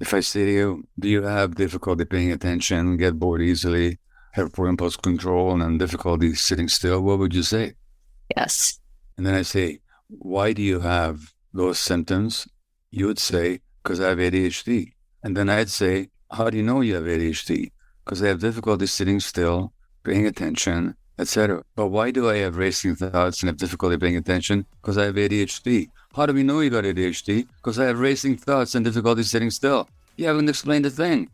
If I say to you, do you have difficulty paying attention, get bored easily, have poor impulse control, and difficulty sitting still, what would you say? Yes. And then I say, why do you have those symptoms? You would say, because I have ADHD. And then I'd say, how do you know you have ADHD? Because I have difficulty sitting still, paying attention, etc. But why do I have racing thoughts and have difficulty paying attention? Because I have ADHD. How do we know you got ADHD? Because I have racing thoughts and difficulty sitting still. You haven't explained a thing.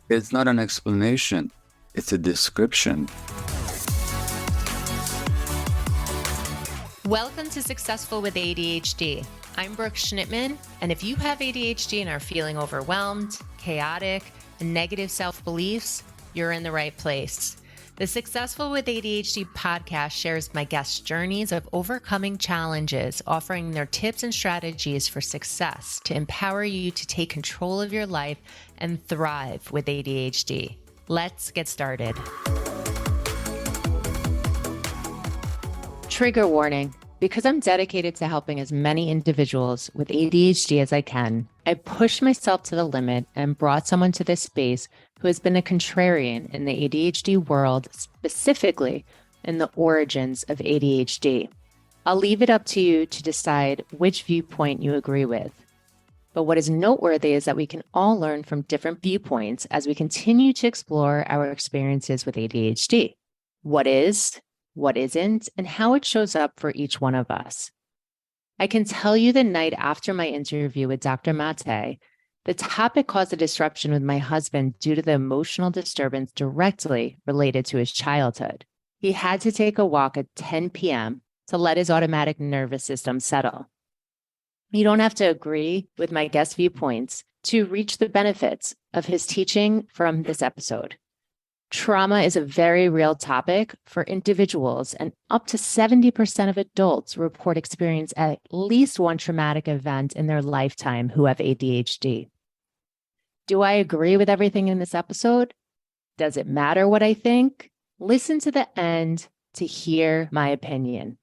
It's not an explanation. It's a description. Welcome to Successful with ADHD. I'm Brooke Schnittman, and if you have ADHD and are feeling overwhelmed, chaotic, and negative self-beliefs, you're in the right place. The Successful with ADHD podcast shares my guests' journeys of overcoming challenges, offering their tips and strategies for success to empower you to take control of your life and thrive with ADHD. Let's get started. Trigger warning. Because I'm dedicated to helping as many individuals with ADHD as I can, I pushed myself to the limit and brought someone to this space who has been a contrarian in the ADHD world, specifically in the origins of ADHD. I'll leave it up to you to decide which viewpoint you agree with. But what is noteworthy is that we can all learn from different viewpoints as we continue to explore our experiences with ADHD. What is, what isn't, and how it shows up for each one of us. I can tell you the night after my interview with Dr. Mate, the topic caused a disruption with my husband due to the emotional disturbance directly related to his childhood. He had to take a walk at 10 p.m. to let his automatic nervous system settle. You don't have to agree with my guest viewpoints to reach the benefits of his teaching from this episode. Trauma is a very real topic for individuals, and up to 70% of adults report experience at least one traumatic event in their lifetime who have ADHD. Do I agree with everything in this episode? Does it matter what I think? Listen to the end to hear my opinion.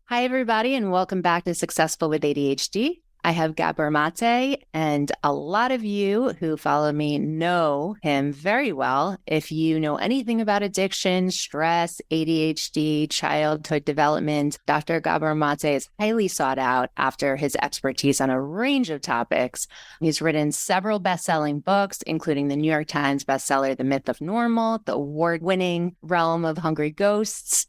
Hi, everybody, and welcome back to Successful with ADHD. I have Gabor Mate, and a lot of you who follow me know him very well. If you know anything about addiction, stress, ADHD, childhood development, Dr. Gabor Mate is highly sought out after his expertise on a range of topics. He's written several best-selling books, including the New York Times bestseller, The Myth of Normal, the award-winning Realm of Hungry Ghosts,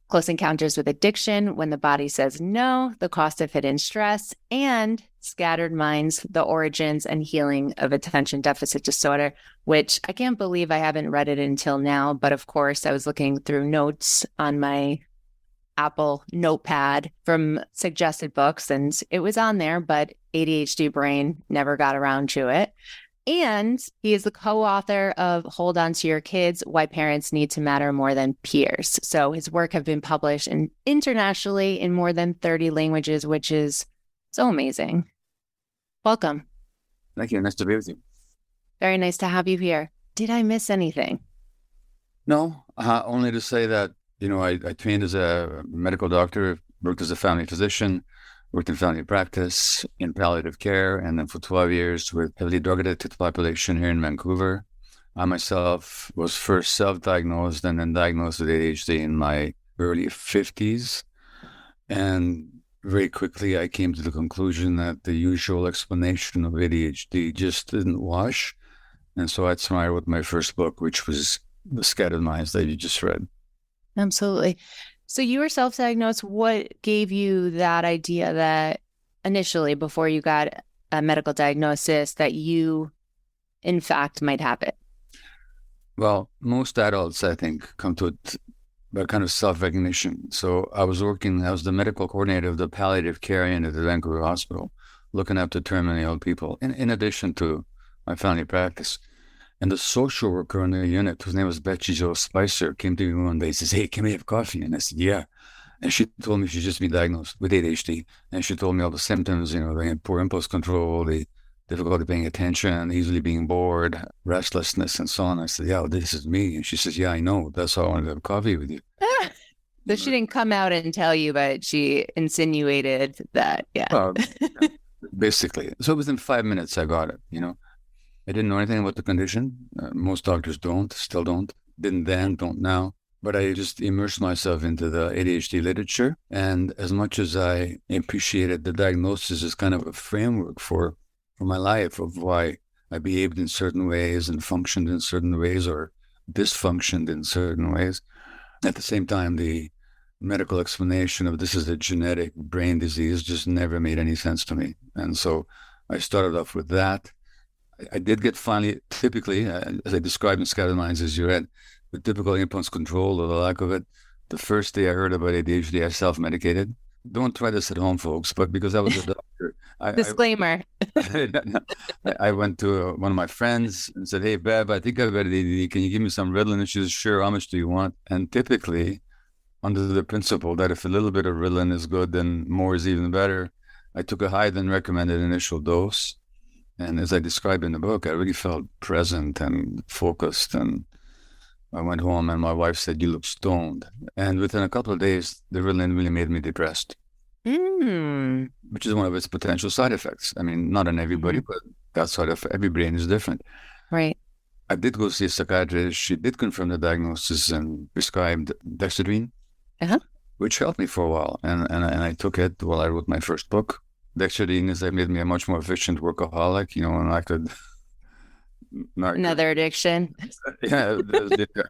Close Encounters with Addiction, When the Body Says No, The Cost of Hidden Stress, and Scattered Minds, The Origins and Healing of Attention Deficit Disorder, which I can't believe I haven't read it until now. But of course, I was looking through notes on my Apple notepad from suggested books, and it was on there, but ADHD brain never got around to it. And he is the co-author of Hold On to Your Kids, Why Parents Need to Matter More Than Peers. So his work have been published internationally in more than 30 languages, which is so amazing. Welcome. Thank you. Nice to be with you. Very nice to have you here. Did I miss anything? No, only to say that, I trained as a medical doctor, worked as a family physician, worked in family practice, in palliative care, and then for 12 years with heavily drug-addicted population here in Vancouver. I myself was first self-diagnosed and then diagnosed with ADHD in my early 50s. And very quickly, I came to the conclusion that the usual explanation of ADHD just didn't wash. And so that's why I wrote my first book, which was The Scattered Minds that you just read. Absolutely. So you were self-diagnosed. What gave you that idea that initially, before you got a medical diagnosis, that you, in fact, might have it? Well, most adults, I think, come to it by kind of self-recognition. So I was the medical coordinator of the palliative care unit at the Vancouver Hospital, looking after terminally ill people, in addition to my family practice. And the social worker in the unit, whose name was Betsy Jo Spicer, came to me one day and says, "Hey, can we have coffee?" And I said, "Yeah." And she told me she'd just been diagnosed with ADHD. And she told me all the symptoms, they had poor impulse control, the difficulty paying attention, easily being bored, restlessness, and so on. I said, "Yeah, this is me." And she says, "Yeah, I know. That's why I wanted to have coffee with you." So she didn't come out and tell you, but she insinuated that, yeah. Well, basically. So within 5 minutes, I got it, I didn't know anything about the condition. Most doctors don't, still don't. Didn't then, don't now. But I just immersed myself into the ADHD literature. And as much as I appreciated the diagnosis as kind of a framework for my life of why I behaved in certain ways and functioned in certain ways or dysfunctioned in certain ways, at the same time, the medical explanation of this is a genetic brain disease just never made any sense to me. And so I started off with that. I did get finally, typically, as I described in Scattered Minds, as you read, the typical impulse control or the lack of it. The first day I heard about ADHD, I self-medicated. Don't try this at home, folks, but because I was a doctor, Disclaimer. I went to one of my friends and said, "Hey, Bev, I think I've got ADHD. Can you give me some Ritalin?" And she said, "Sure. How much do you want?" And typically, under the principle that if a little bit of Ritalin is good, then more is even better, I took a higher than recommended initial dose. And as I described in the book, I really felt present and focused. And I went home and my wife said, "You look stoned." And within a couple of days, the Ritalin really made me depressed, which is one of its potential side effects. I mean, not on everybody, but that side of every brain is different. Right. I did go see a psychiatrist. She did confirm the diagnosis and prescribed dexedrine, which helped me for a while. And I took it while I wrote my first book. Dexedrine has made me a much more efficient workaholic, and I could... Another addiction. Yeah,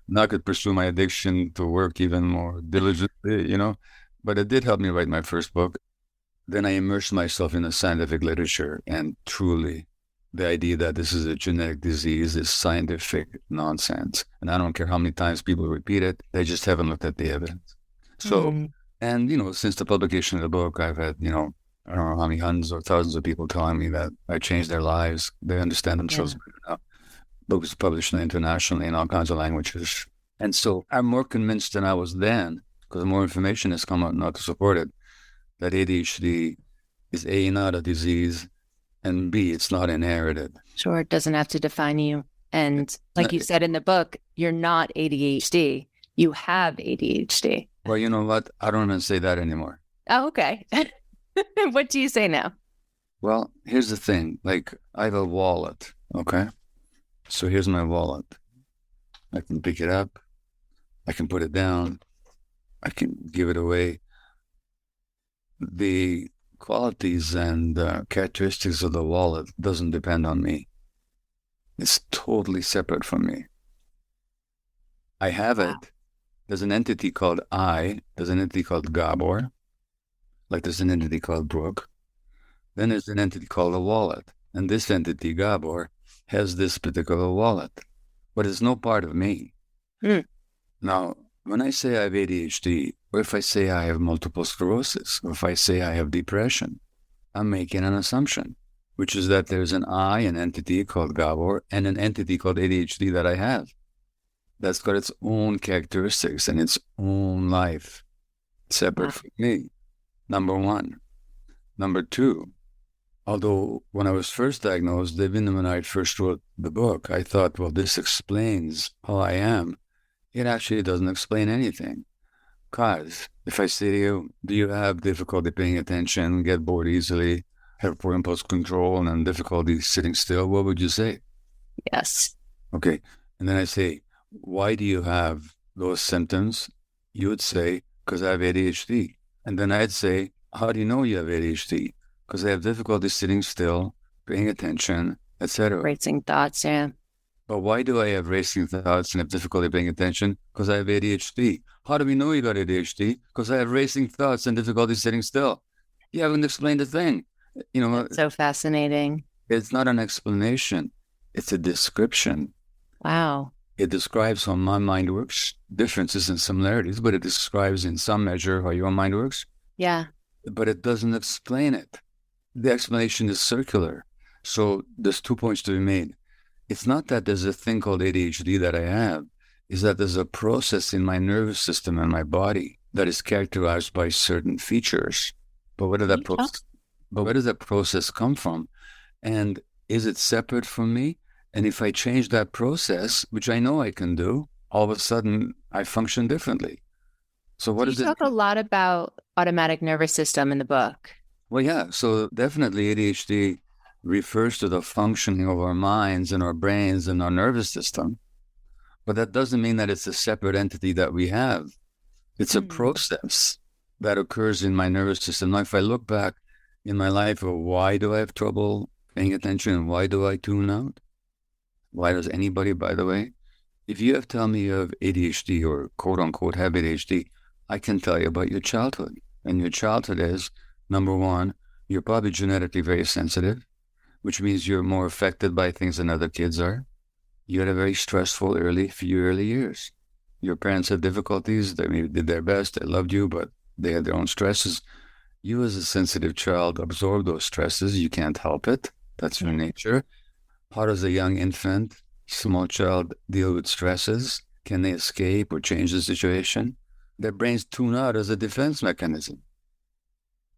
now I could pursue my addiction to work even more diligently, But it did help me write my first book. Then I immersed myself in the scientific literature, and truly, the idea that this is a genetic disease is scientific nonsense. And I don't care how many times people repeat it, they just haven't looked at the evidence. So, and, since the publication of the book, I've had, I don't know how many hundreds or thousands of people telling me that I changed their lives. They understand themselves better now. Book was published internationally in all kinds of languages. And so I'm more convinced than I was then, because more information has come out now to support it, that ADHD is A, not a disease, and B, it's not inherited. Sure, it doesn't have to define you. And like you said in the book, you're not ADHD. You have ADHD. Well, you know what? I don't even say that anymore. Oh, okay. What do you say now? Well, here's the thing. Like, I have a wallet, okay? So here's my wallet. I can pick it up. I can put it down. I can give it away. The qualities and characteristics of the wallet doesn't depend on me. It's totally separate from me. I have it. There's an entity called I. There's an entity called Gabor. Like there's an entity called Brooke. Then there's an entity called a wallet. And this entity, Gabor, has this particular wallet. But it's no part of me. Now, when I say I have ADHD, or if I say I have multiple sclerosis, or if I say I have depression, I'm making an assumption, which is that there's an I, an entity called Gabor, and an entity called ADHD that I have. That's got its own characteristics and its own life, separate from me. Number one. Number two, although when I was first diagnosed, even when I first wrote the book, I thought, well, this explains how I am. It actually doesn't explain anything. Because if I say to you, do you have difficulty paying attention, get bored easily, have poor impulse control, and difficulty sitting still, what would you say? Yes. Okay. And then I say, why do you have those symptoms? You would say, because I have ADHD. And then I'd say, how do you know you have ADHD? Because I have difficulty sitting still, paying attention, etc. Racing thoughts, yeah. But why do I have racing thoughts and have difficulty paying attention? Because I have ADHD. How do we know you got ADHD? Because I have racing thoughts and difficulty sitting still. You haven't explained a thing. That's so fascinating. It's not an explanation. It's a description. Wow. It describes how my mind works, differences and similarities, but it describes in some measure how your mind works. Yeah. But it doesn't explain it. The explanation is circular. So there's 2 points to be made. It's not that there's a thing called ADHD that I have. It's that there's a process in my nervous system and my body that is characterized by certain features. But where does that process come from? And is it separate from me? And if I change that process, which I know I can do, all of a sudden I function differently. So what is it? You talk a lot about automatic nervous system in the book. Well, yeah. So definitely ADHD refers to the functioning of our minds and our brains and our nervous system. But that doesn't mean that it's a separate entity that we have. It's a process that occurs in my nervous system. Now, if I look back in my life, why do I have trouble paying attention and why do I tune out? Why does anybody, by the way? If you have told me you have ADHD or quote unquote have ADHD, I can tell you about your childhood. And your childhood is, number one, you're probably genetically very sensitive, which means you're more affected by things than other kids are. You had a very stressful few early years. Your parents had difficulties. They maybe did their best. They loved you, but they had their own stresses. You as a sensitive child absorb those stresses. You can't help it. That's your nature. How does a young infant, small child deal with stresses? Can they escape or change the situation? Their brains tune out as a defense mechanism.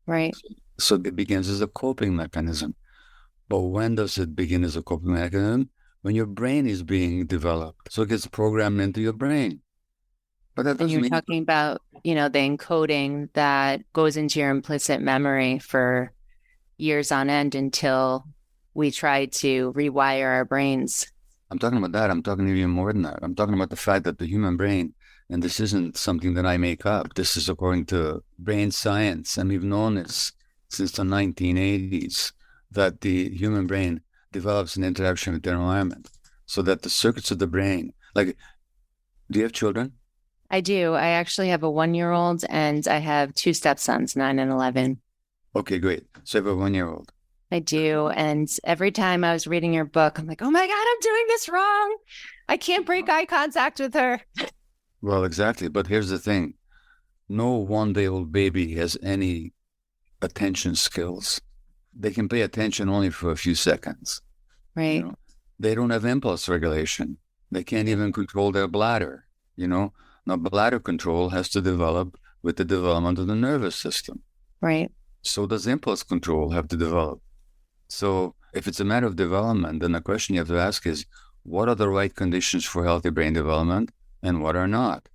Right. So it begins as a coping mechanism. But when does it begin as a coping mechanism? When your brain is being developed. So it gets programmed into your brain. But that doesn't mean... talking about, the encoding that goes into your implicit memory for years on end until we try to rewire our brains. I'm talking about that. I'm talking even more than that. I'm talking about the fact that the human brain, and this isn't something that I make up. This is according to brain science, and we've known this since the 1980s, that the human brain develops an interaction with their environment so that the circuits of the brain, like, do you have children? I do. I actually have a 1-year-old and I have 2 stepsons, 9 and 11. Okay, great. So you have a 1-year-old. I do. And every time I was reading your book, I'm like, oh my God, I'm doing this wrong. I can't break eye contact with her. Well, exactly. But here's the thing. No 1-day-old baby has any attention skills. They can pay attention only for a few seconds. Right. They don't have impulse regulation. They can't even control their bladder. Now, bladder control has to develop with the development of the nervous system. Right. So does impulse control have to develop. So if it's a matter of development, then the question you have to ask is, what are the right conditions for healthy brain development and what are not?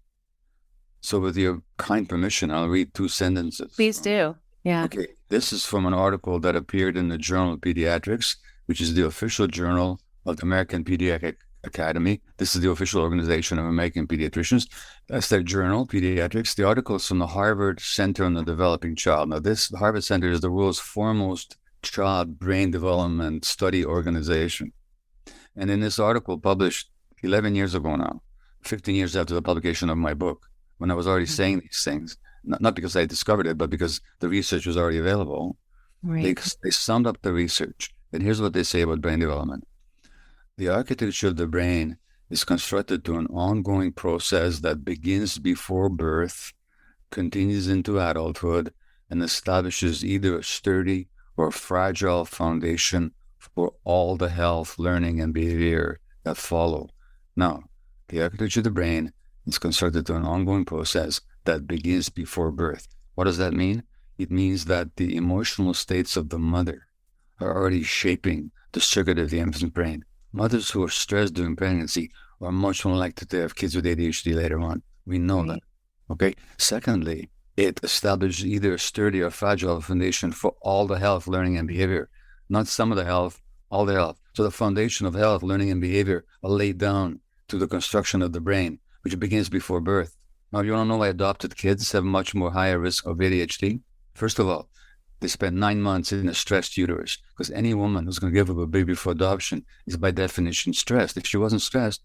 So with your kind permission, I'll read 2 sentences. Please do. Yeah. Okay. This is from an article that appeared in the Journal of Pediatrics, which is the official journal of the American Pediatric Academy. This is the official organization of American pediatricians. That's their journal, Pediatrics. The article is from the Harvard Center on the Developing Child. Now, the Harvard Center is the world's foremost child brain development study organization. And in this article, published 11 years ago now, 15 years after the publication of my book, when I was already saying these things, not because I discovered it, but because the research was already available, right. They summed up the research. And here's what they say about brain development. The architecture of the brain is constructed to an ongoing process that begins before birth, continues into adulthood, and establishes either a sturdy or fragile foundation for all the health, learning, and behavior that follow. Now, the architecture of the brain is constructed to an ongoing process that begins before birth. What does that mean? It means that the emotional states of the mother are already shaping the circuit of the infant's brain. Mothers who are stressed during pregnancy are much more likely to have kids with ADHD later on. We know that. Okay. Secondly, it establishes either a sturdy or fragile foundation for all the health, learning, and behavior. Not some of the health, all the health. So the foundation of health, learning, and behavior are laid down to the construction of the brain, which begins before birth. Now, you want to know why adopted kids have much more higher risk of ADHD? First of all, they spend 9 months in a stressed uterus, because any woman who's going to give up a baby for adoption is by definition stressed. If she wasn't stressed,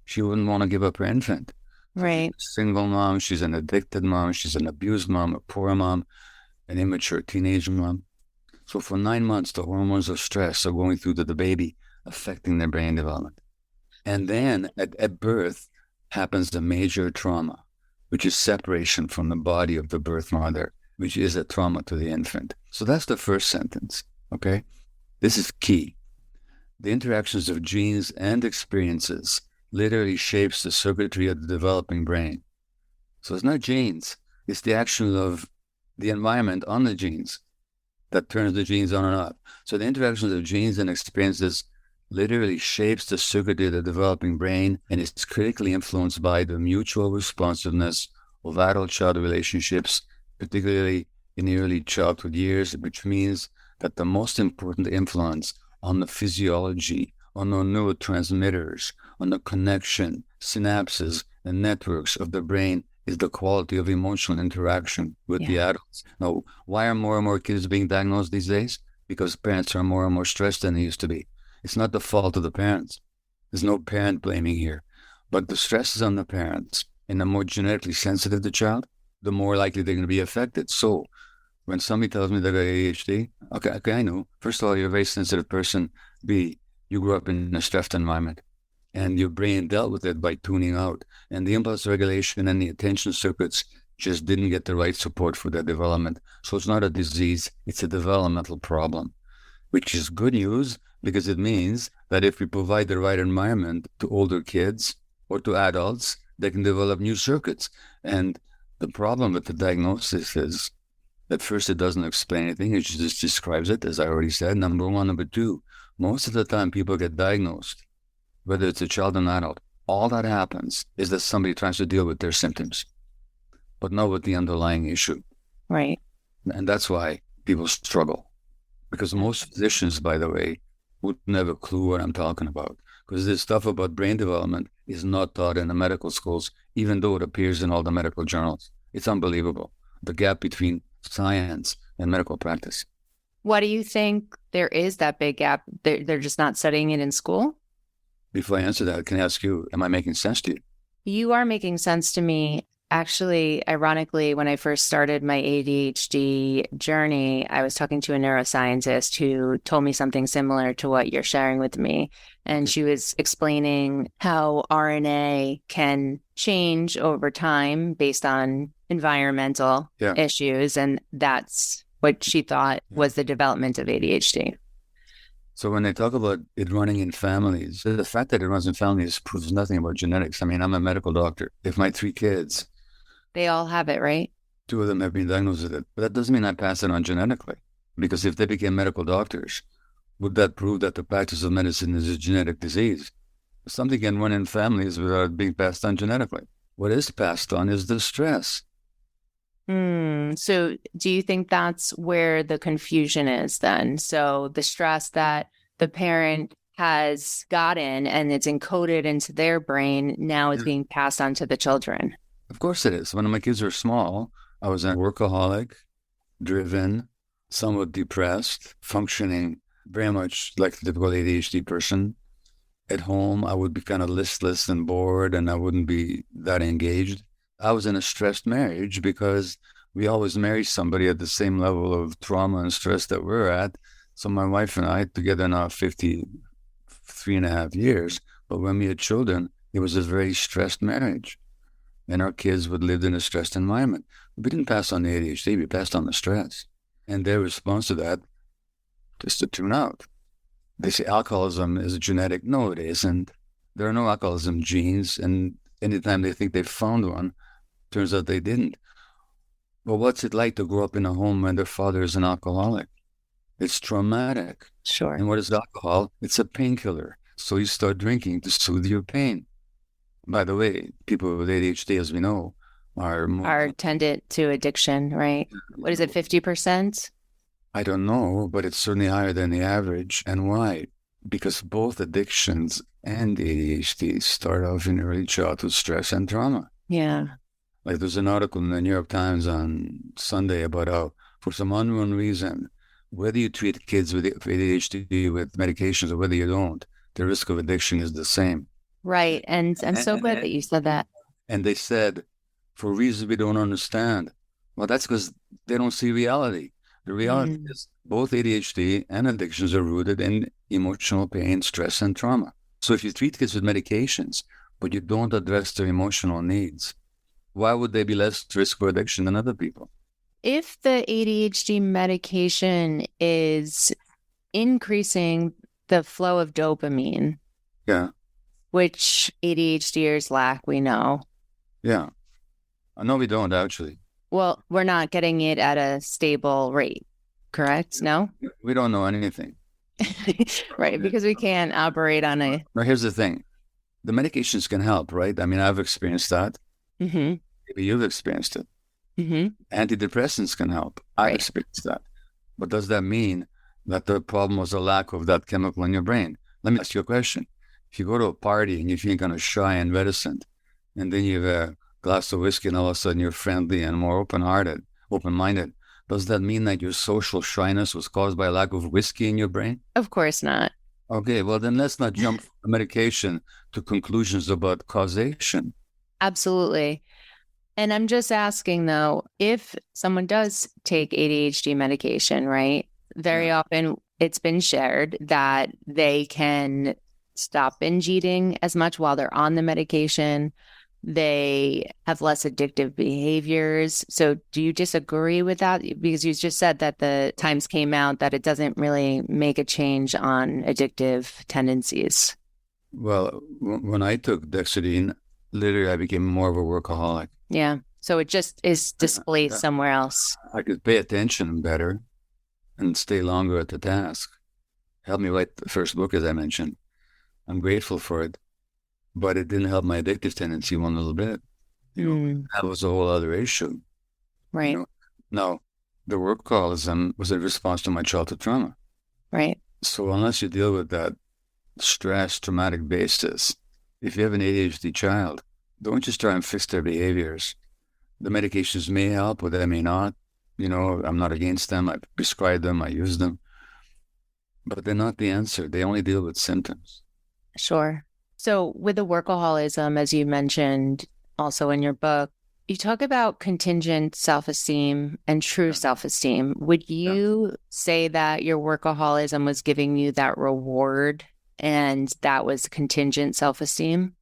she wouldn't want to give up her infant. Right. She's a single mom, she's an addicted mom, she's an abused mom, a poor mom, an immature teenage mom. So for 9 months, the hormones of stress are going through to the baby, affecting their brain development. And then at birth happens the major trauma, which is separation from the body of the birth mother, which is a trauma to the infant. So that's the first sentence, okay? This is key. The interactions of genes and experiences literally shapes the circuitry of the developing brain. So it's not genes, it's the action of the environment on the genes that turns the genes on and off. So the interactions of genes and experiences literally shapes the circuitry of the developing brain, and it's critically influenced by the mutual responsiveness of adult-child relationships, particularly in the early childhood years, which means that the most important influence on the physiology, on the neurotransmitters, on the connection, synapses, and networks of the brain is the quality of emotional interaction with the adults. Now, why are more and more kids being diagnosed these days? Because parents are more and more stressed than they used to be. It's not the fault of the parents. There's no parent blaming here. But the stress is on the parents. And the more genetically sensitive the child, the more likely they're going to be affected. So when somebody tells me they got ADHD, okay, I know. First of all, you're a very sensitive person. B, you grew up in a stressed environment. And your brain dealt with it by tuning out. And the impulse regulation and the attention circuits just didn't get the right support for their development. So it's not a disease, it's a developmental problem, which is good news because it means that if we provide the right environment to older kids or to adults, they can develop new circuits. And the problem with the diagnosis is that first, it doesn't explain anything. It just describes it, as I already said, number one. Number two, most of the time people get diagnosed, whether it's a child or an adult, all that happens is that somebody tries to deal with their symptoms, but not with the underlying issue. Right. And that's why people struggle. Because most physicians, by the way, wouldn't have a clue what I'm talking about. Because this stuff about brain development is not taught in the medical schools, even though it appears in all the medical journals. It's unbelievable, the gap between science and medical practice. Why do you think there is that big gap? They're just not studying it in school? Before I answer that, can I ask you, am I making sense to you? You are making sense to me. Actually, ironically, when I first started my ADHD journey, I was talking to a neuroscientist who told me something similar to what you're sharing with me. And she was explaining how RNA can change over time based on environmental issues. And that's what she thought was the development of ADHD. So when they talk about it running in families, the fact that it runs in families proves nothing about genetics. I mean, I'm a medical doctor. If my 3 kids, they all have it, right? 2 of them have been diagnosed with it. But that doesn't mean I pass it on genetically. Because if they became medical doctors, would that prove that the practice of medicine is a genetic disease? Something can run in families without being passed on genetically. What is passed on is the stress. So do you think that's where the confusion is then? So the stress that the parent has gotten and it's encoded into their brain now is being passed on to the children. Of course it is. When my kids were small, I was a workaholic, driven, somewhat depressed, functioning very much like the typical ADHD person. At home, I would be kind of listless and bored, and I wouldn't be that engaged. I was in a stressed marriage because we always marry somebody at the same level of trauma and stress that we're at. So my wife and I, together now 53.5 years, but when we had children, it was a very stressed marriage. And our kids would live in a stressed environment. We didn't pass on the ADHD, we passed on the stress. And their response to that is to tune out. They say alcoholism is genetic. No, it isn't. There are no alcoholism genes, and anytime they think they found one, turns out they didn't. But what's it like to grow up in a home when their father is an alcoholic? It's traumatic. Sure. And what is alcohol? It's a painkiller. So you start drinking to soothe your pain. By the way, people with ADHD, as we know, are tended to addiction, right? What is it, 50%? I don't know, but it's certainly higher than the average. And why? Because both addictions and ADHD start off in early childhood stress and trauma. Yeah. Like there's an article in the New York Times on Sunday about how, for some unknown reason, whether you treat kids with ADHD with medications or whether you don't, the risk of addiction is the same. Right. And I'm so glad that you said that. And they said, for reasons we don't understand. Well, that's because they don't see reality. The reality is both ADHD and addictions are rooted in emotional pain, stress, and trauma. So if you treat kids with medications, but you don't address their emotional needs, why would they be less risk for addiction than other people? If the ADHD medication is increasing the flow of dopamine, which ADHDers lack, we know. Yeah. No, we don't, actually. Well, we're not getting it at a stable rate, correct? No? We don't know anything. Right, because we can't operate on a... Now, here's the thing. The medications can help, right? I mean, I've experienced that. Mm-hmm. Maybe you've experienced it. Mm-hmm. Antidepressants can help. I've experienced that. But does that mean that the problem was a lack of that chemical in your brain. Let me ask you a question. If you go to a party and you feel kind of shy and reticent, and then you have a glass of whiskey and all of a sudden you're friendly and more open-minded, does that mean that your social shyness was caused by a lack of whiskey in your brain? Of course not. Okay, well then let's not jump from medication to conclusions about causation. Absolutely. And I'm just asking though, if someone does take ADHD medication, right? Very often it's been shared that they can stop binge eating as much while they're on the medication. They have less addictive behaviors. So do you disagree with that? Because you just said that the times came out that it doesn't really make a change on addictive tendencies. Well, when I took Dexedrine, literally I became more of a workaholic. Yeah. So it just is displayed somewhere else. I could pay attention better and stay longer at the task. Helped me write the first book, as I mentioned. I'm grateful for it, but it didn't help my addictive tendency one little bit. That was a whole other issue. Right. Now, the workaholism was a response to my childhood trauma. Right. So unless you deal with that stress, traumatic basis, if you have an ADHD child, don't just try and fix their behaviors. The medications may help, or they may not. I'm not against them. I prescribe them. I use them. But they're not the answer. They only deal with symptoms. Sure. So with the workaholism, as you mentioned also in your book, you talk about contingent self-esteem and true self-esteem. Would you say that your workaholism was giving you that reward and that was contingent self-esteem?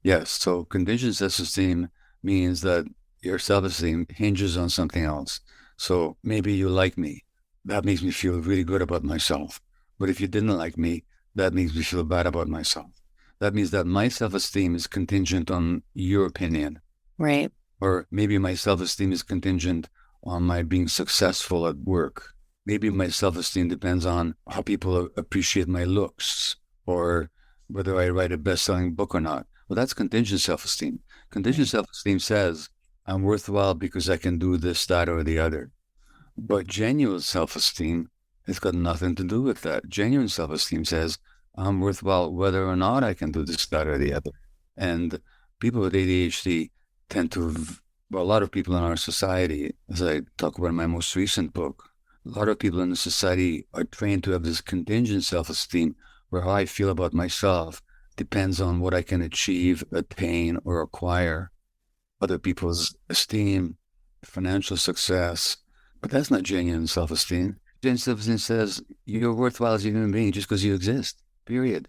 Yes. So contingent self-esteem means that your self-esteem hinges on something else. So maybe you like me. That makes me feel really good about myself. But if you didn't like me, that makes me feel bad about myself. That means that my self-esteem is contingent on your opinion. Right. Or maybe my self-esteem is contingent on my being successful at work. Maybe my self-esteem depends on how people appreciate my looks or whether I write a best-selling book or not. Well, that's contingent self-esteem. Contingent self-esteem says, I'm worthwhile because I can do this, that, or the other. But genuine self-esteem has got nothing to do with that. Genuine self-esteem says, I'm worthwhile whether or not I can do this, that, or the other. And people with ADHD tend to, a lot of people in our society, as I talk about in my most recent book, a lot of people in the society are trained to have this contingent self-esteem where how I feel about myself depends on what I can achieve, attain, or acquire. Other people's esteem, financial success. But that's not genuine self-esteem. Genuine self-esteem says you're worthwhile as a human being just because you exist, period.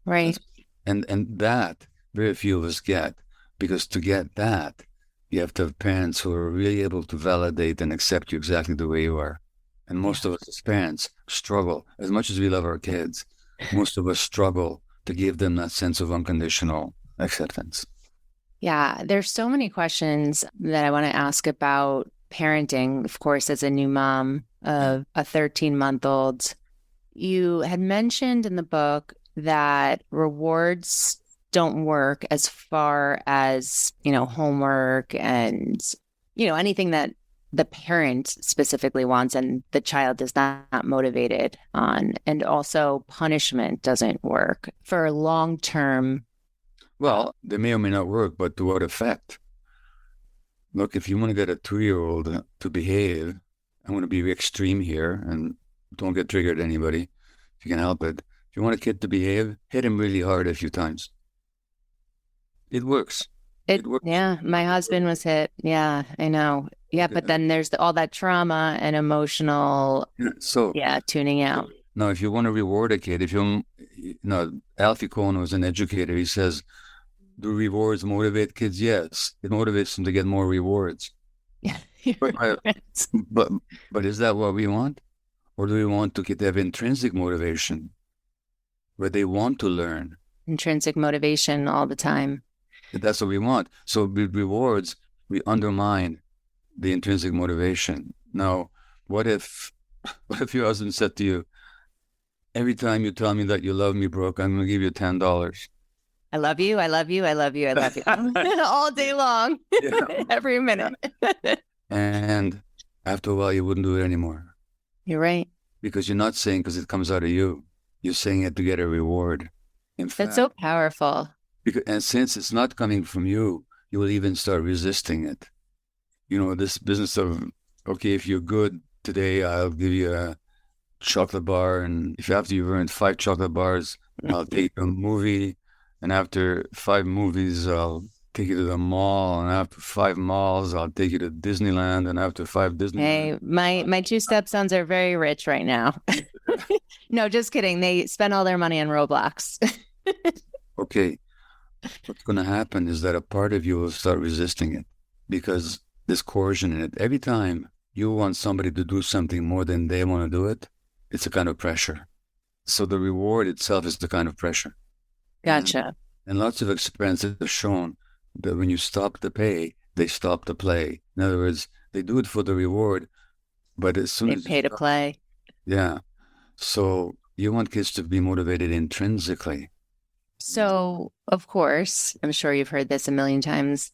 Right. And that very few of us get, because to get that, you have to have parents who are really able to validate and accept you exactly the way you are. And most of us as parents struggle, as much as we love our kids, most of us struggle to give them that sense of unconditional acceptance. Yeah, there's so many questions that I want to ask about parenting, of course, as a new mom of a 13-month-old. You had mentioned in the book that rewards don't work as far as, homework and, anything that the parent specifically wants and the child is not motivated on. And also punishment doesn't work for long-term. Well, they may or may not work, but to what effect? Look, if you want to get a 2-year-old to behave, I'm going to be extreme here and don't get triggered, anybody, if you can help it. If you want a kid to behave, hit him really hard a few times. It works. It works. Yeah, my husband was hit. Yeah, I know. Yeah, but then there's all that trauma and emotional, tuning out. Now, if you want to reward a kid, Alfie Kohn was an educator. He says, do rewards motivate kids? Yes, it motivates them to get more rewards. Yeah, but is that what we want? Or do we want to have intrinsic motivation where they want to learn? Intrinsic motivation all the time. That's what we want. So with rewards, we undermine the intrinsic motivation. Now, what if your husband said to you, every time you tell me that you love me, Brooke, I'm going to give you $10. I love you. I love you. I love you. I love you. All day long, every minute. And after a while, you wouldn't do it anymore. You're right. because you're not saying because it comes out of you. You're saying it to get a reward. In That's fact, so powerful. and since it's not coming from you, you will even start resisting it. This business of, okay, if you're good today, I'll give you a chocolate bar. And if after you've earned 5 chocolate bars, I'll take you to a movie. And after 5 movies, I'll take you to the mall. And after 5 malls, I'll take you to Disneyland. And after 5 Disneyland. Hey, my two stepsons are very rich right now. No, just kidding. They spend all their money on Roblox. Okay, what's going to happen is that a part of you will start resisting it because there's coercion in it. Every time you want somebody to do something more than they want to do it, it's a kind of pressure. So the reward itself is the kind of pressure. Gotcha. And lots of experiments have shown that when you stop the pay, they stop the play. In other words, they do it for the reward, but as soon They as pay to play. yeah. So you want kids to be motivated intrinsically. So, of course, I'm sure you've heard this a million times.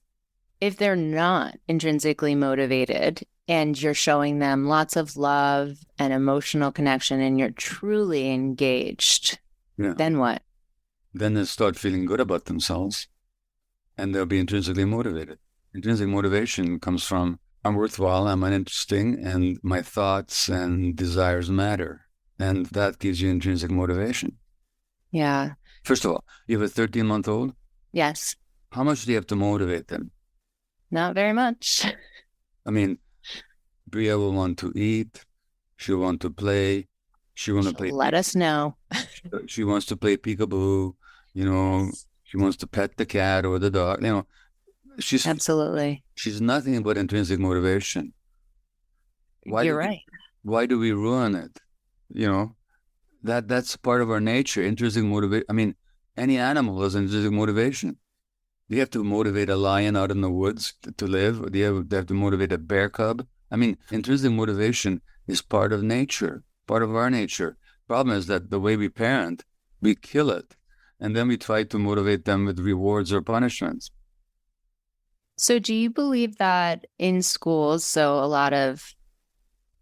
If they're not intrinsically motivated and you're showing them lots of love and emotional connection and you're truly engaged, then what? Then they start feeling good about themselves and they'll be intrinsically motivated. Intrinsic motivation comes from, I'm worthwhile, I'm uninteresting, and my thoughts and desires matter. And that gives you intrinsic motivation. Yeah. First of all, you have a 13-month-old? Yes. How much do you have to motivate them? Not very much. I mean, Bria will want to eat. She'll want to play. She wants to play. Let us know. She wants to play peekaboo. She wants to pet the cat or the dog. Absolutely. She's nothing but intrinsic motivation. You're right. Why do we ruin it? That's part of our nature. Intrinsic motivation. I mean, any animal has intrinsic motivation. Do you have to motivate a lion out in the woods to live? Or do you have to motivate a bear cub? I mean, intrinsic motivation is part of nature, part of our nature. Problem is that the way we parent, we kill it. And then we try to motivate them with rewards or punishments. So do you believe that in schools, so a lot of,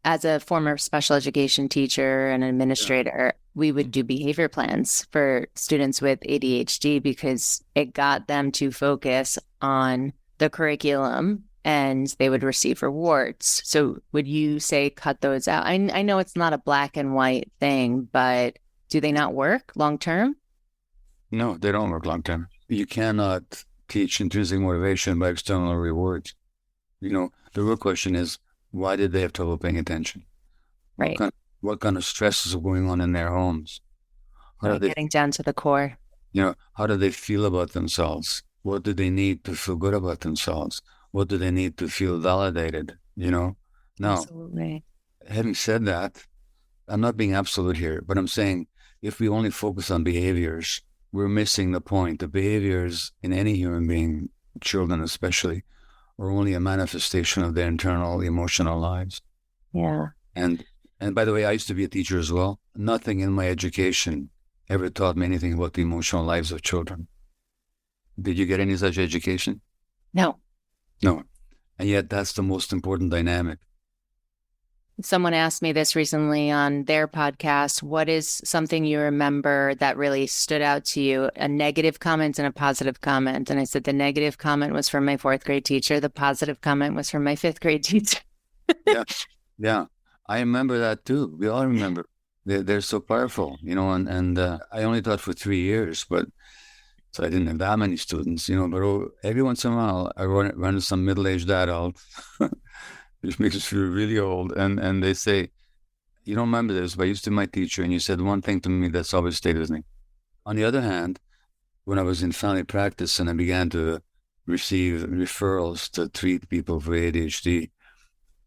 as a former special education teacher and administrator, we would do behavior plans for students with ADHD because it got them to focus on the curriculum and they would receive rewards. So would you say cut those out? I know it's not a black and white thing, but do they not work long term? No, they don't work long term. You cannot teach intrinsic motivation by external rewards. The real question is, why did they have trouble paying attention? Right. What kind of stresses are going on in their homes? Getting down to the core. How do they feel about themselves? What do they need to feel good about themselves? What do they need to feel validated? Now, Absolutely. Having said that, I'm not being absolute here, but I'm saying if we only focus on behaviors, we're missing the point. The behaviors in any human being, children especially, are only a manifestation of their internal emotional lives. Yeah. And by the way, I used to be a teacher as well. Nothing in my education ever taught me anything about the emotional lives of children. Did you get any such education? No. No. And yet that's the most important dynamic. Someone asked me this recently on their podcast. What is something you remember that really stood out to you? A negative comment and a positive comment. And I said the negative comment was from my 4th grade teacher. The positive comment was from my 5th grade teacher. Yeah. I remember that too. We all remember. They're so powerful, and I only taught for 3 years, so I didn't have that many students, but every once in a while I run into some middle-aged adult, which makes us feel really old. And they say, you don't remember this, but I used to be my teacher and you said one thing to me that's always stayed with me. On the other hand, when I was in family practice and I began to receive referrals to treat people for ADHD,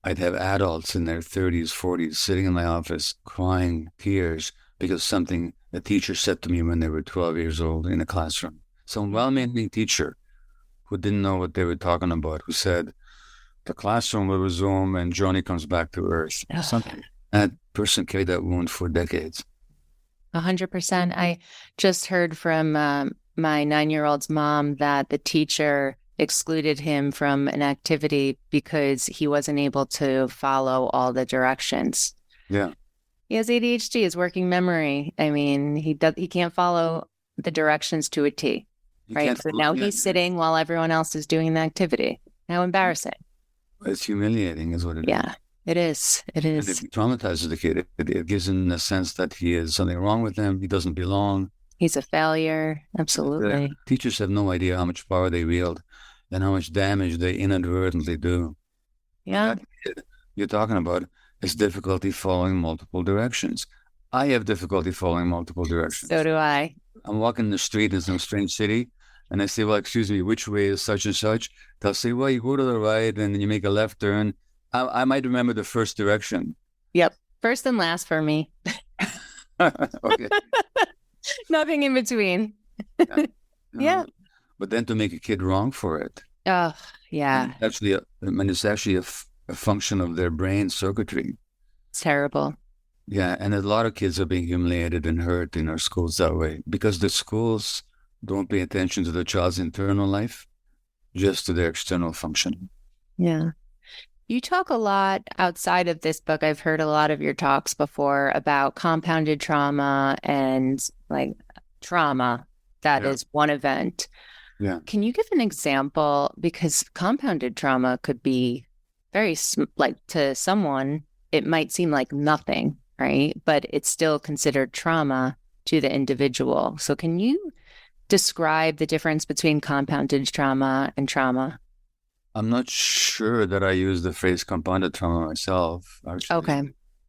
I'd have adults in their 30s, 40s sitting in my office crying tears because something a teacher said to me when they were 12 years old in a classroom. Some well-meaning teacher who didn't know what they were talking about, who said, the classroom will resume and Johnny comes back to earth. Something. That person carried that wound for decades. 100%. I just heard from my 9-year-old's mom that the teacher excluded him from an activity because he wasn't able to follow all the directions. Yeah. He has ADHD, his working memory. I mean, he can't follow the directions to a T, You right? can't. So now he's sitting while everyone else is doing the activity. How embarrassing. It's humiliating, is what it is. Yeah, it is. It And is. it traumatizes the kid. It gives him a sense that he is something wrong with him. He doesn't belong. He's a failure. Absolutely. Teachers have no idea how much power they wield and how much damage they inadvertently do. Yeah. That kid you're talking about is difficulty following multiple directions. I have difficulty following multiple directions. So do I. I'm walking the street in some strange city, and I say, well, excuse me, which way is such and such? They'll say, well, you go to the right, and then you make a left turn. I might remember the first direction. Yep. First and last for me. Okay. Nothing in between. Yeah. But then to make a kid wrong for it. Oh, yeah. It's actually a function of their brain circuitry. It's terrible. Yeah, and a lot of kids are being humiliated and hurt in our schools that way because the schools don't pay attention to the child's internal life, just to their external function. Yeah. You talk a lot outside of this book. I've heard a lot of your talks before about compounded trauma and like trauma that is one event. Yeah. Can you give an example? Because compounded trauma could be very, like to someone, it might seem like nothing, right? But it's still considered trauma to the individual. So can you describe the difference between compounded trauma and trauma? I'm not sure that I use the phrase compounded trauma myself, actually. Okay.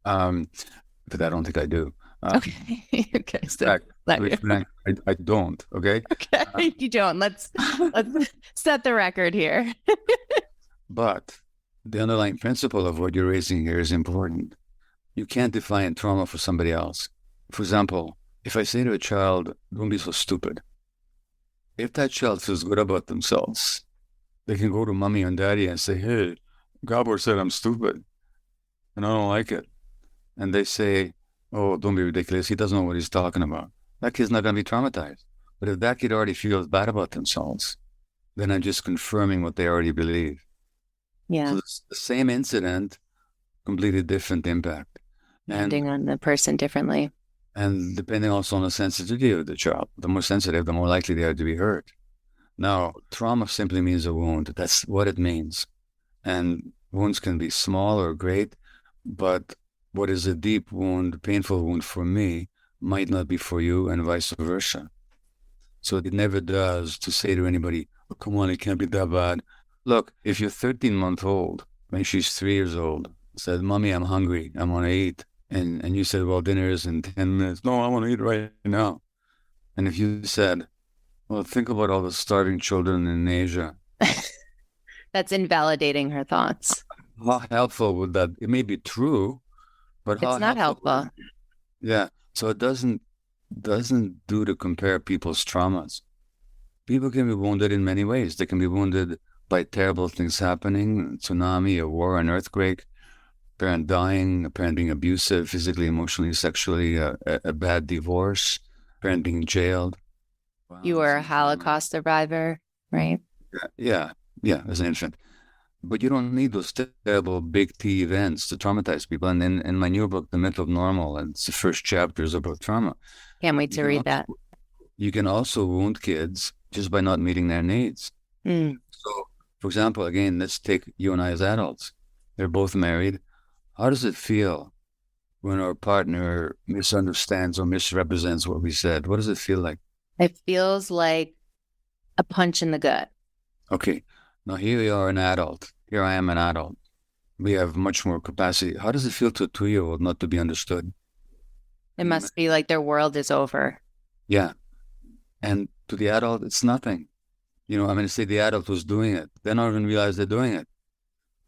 But I don't think I do. Okay. Okay. So fact, I don't. Okay. Okay. You don't. Let's set the record here. But the underlying principle of what you're raising here is important. You can't define trauma for somebody else. For example, if I say to a child, don't be so stupid, if that child feels good about themselves, they can go to mommy and daddy and say, hey, Gabor said I'm stupid and I don't like it. And they say, oh, don't be ridiculous. He doesn't know what he's talking about. That kid's not going to be traumatized. But if that kid already feels bad about themselves, then I'm just confirming what they already believe. Yeah. So it's the same incident, completely different impact. Depending on the person differently. And depending also on the sensitivity of the child. The more sensitive, the more likely they are to be hurt. Now, trauma simply means a wound. That's what it means. And wounds can be small or great, but what is a deep wound, painful wound for me, might not be for you, and vice versa. So it never does to say to anybody, oh, come on, it can't be that bad. Look, if your 13-month-old, when she's 3 years old, said, Mommy, I'm hungry, I want to eat. And you said, well, dinner is in 10 minutes. No, I want to eat right now. And if you said, well, think about all the starving children in Asia. That's invalidating her thoughts. How helpful would that? It may be true, but it's not helpful. Yeah. So it doesn't do to compare people's traumas. People can be wounded in many ways. They can be wounded by terrible things happening, a tsunami, a war, an earthquake, a parent dying, a parent being abusive, physically, emotionally, sexually, a bad divorce, a parent being jailed. You were a Holocaust survivor, right? Yeah, as an infant. But you don't need those terrible big T events to traumatize people. And in my new book, The Myth of Normal, and it's the first chapter is about trauma. Can't wait to read that. You can also wound kids just by not meeting their needs. So, for example, again, let's take you and I as adults. They're both married. How does it feel when our partner misunderstands or misrepresents what we said? What does it feel like? It feels like a punch in the gut. Okay. Now, here we are an adult. Here I am an adult. We have much more capacity. How does it feel to a 2-year-old not to be understood? It must be like their world is over. Yeah. And to the adult, it's nothing. I'm going to say the adult who's doing it. They don't even realize they're doing it.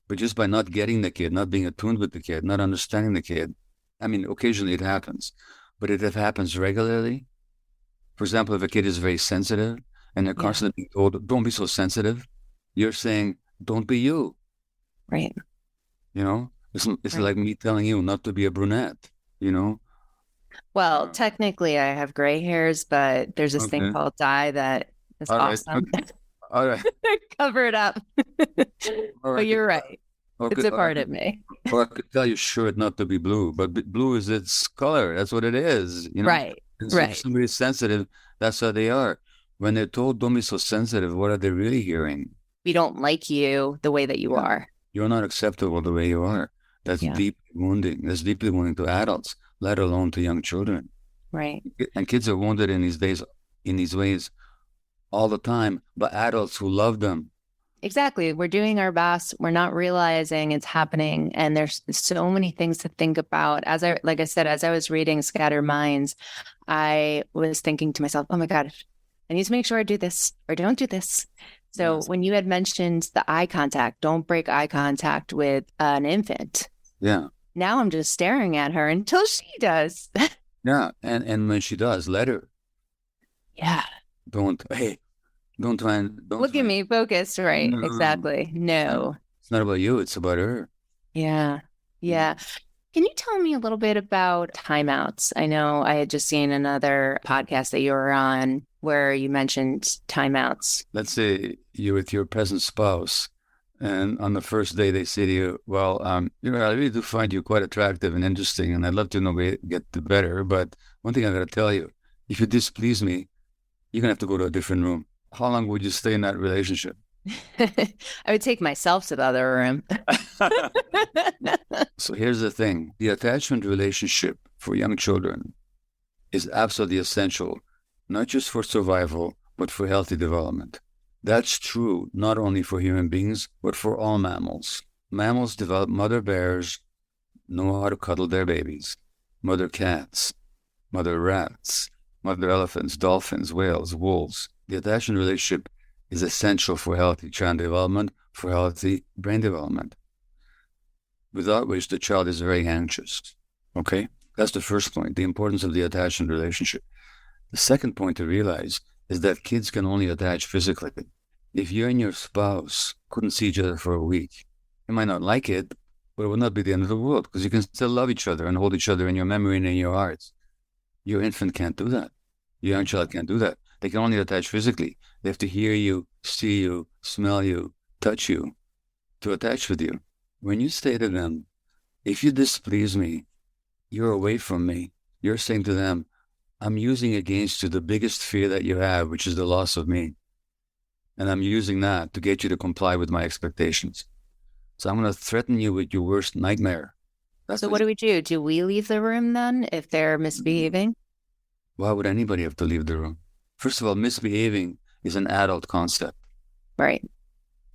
But just by not getting the kid, not being attuned with the kid, not understanding the kid, occasionally it happens. But if it happens regularly, for example, if a kid is very sensitive and they're constantly being told, don't be so sensitive, you're saying, don't be you. Right. It's right. Like me telling you not to be a brunette, Well, technically I have gray hairs, but there's this thing called dye that is awesome. All right. Cover it up. But you're right. Or, It's could- a or, I part could, of me. or I could tell you, sure, it not to be blue, but blue is its color. That's what it is, you know? Right. And so if Right. somebody's sensitive, that's how they are. When they're told, don't be so sensitive, what are they really hearing? We don't like you the way that you Yeah. are. You're not acceptable the way you are. That's Yeah. deeply wounding. That's deeply wounding to adults, let alone to young children. Right. And kids are wounded in these ways all the time by adults who love them. Exactly. We're doing our best. We're not realizing it's happening. And there's so many things to think about. Like I said, as I was reading Scattered Minds, I was thinking to myself, oh my God, I need to make sure I do this or don't do this. So Yes. when you had mentioned the eye contact, don't break eye contact with an infant. Yeah. Now I'm just staring at her until she does. Yeah. And when she does, let her. Yeah. Hey, don't Look try at and, me, focused. Right. no. Exactly. No. It's not about you, it's about her. Yeah. Yeah. Can you tell me a little bit about timeouts? I know I had just seen another podcast that you were on where you mentioned timeouts. Let's say you're with your present spouse, and on the first day they say to you, well, I really do find you quite attractive and interesting, and I'd love to know where to get the better, but one thing I gotta tell you, if you displease me, you're gonna have to go to a different room. How long would you stay in that relationship? I would take myself to the other room. So here's the thing. The attachment relationship for young children is absolutely essential, not just for survival, but for healthy development. That's true not only for human beings, but for all mammals. Mammals develop mother bears know how to cuddle their babies. Mother cats, mother rats, mother elephants, dolphins, whales, wolves. The attachment relationship is essential for healthy child development, for healthy brain development, without which the child is very anxious. Okay? That's the first point, the importance of the attachment relationship. The second point to realize is that kids can only attach physically. If you and your spouse couldn't see each other for a week, you might not like it, but it would not be the end of the world because you can still love each other and hold each other in your memory and in your hearts. Your infant can't do that. Your young child can't do that. They can only attach physically. They have to hear you, see you, smell you, touch you to attach with you. When you say to them, if you displease me, you're away from me, you're saying to them, I'm using against you the biggest fear that you have, which is the loss of me. And I'm using that to get you to comply with my expectations. So I'm going to threaten you with your worst nightmare. So what do we do? Do we leave the room then if they're misbehaving? Why would anybody have to leave the room? First of all, misbehaving is an adult concept. Right.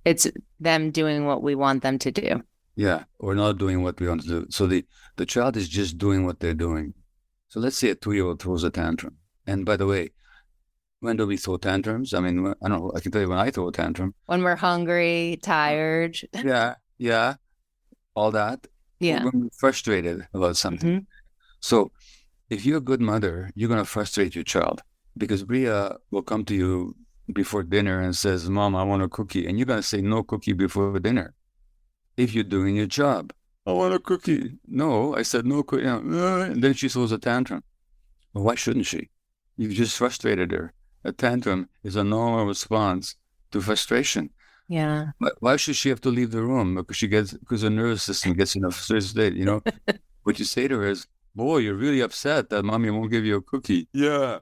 It's them doing what we want them to do. Yeah, or not doing what we want to do. So the child is just doing what they're doing. So let's say a 2-year-old throws a tantrum. And by the way, when do we throw tantrums? I mean, I don't know. I can tell you when I throw a tantrum. When we're hungry, tired. Yeah, all that. Yeah. When we're frustrated about something. Mm-hmm. So if you're a good mother, you're going to frustrate your child because Bria will come to you before dinner and says, Mom, I want a cookie. And you're going to say no cookie before dinner. If you're doing your job, I want a cookie. No, I said no cookie. And then she throws a tantrum. Well, why shouldn't she? You've just frustrated her. A tantrum is a normal response to frustration. Yeah. Why should she have to leave the room? Because her nervous system gets in a frustrated state, you know? What you say to her is, boy, you're really upset that mommy won't give you a cookie. Yeah.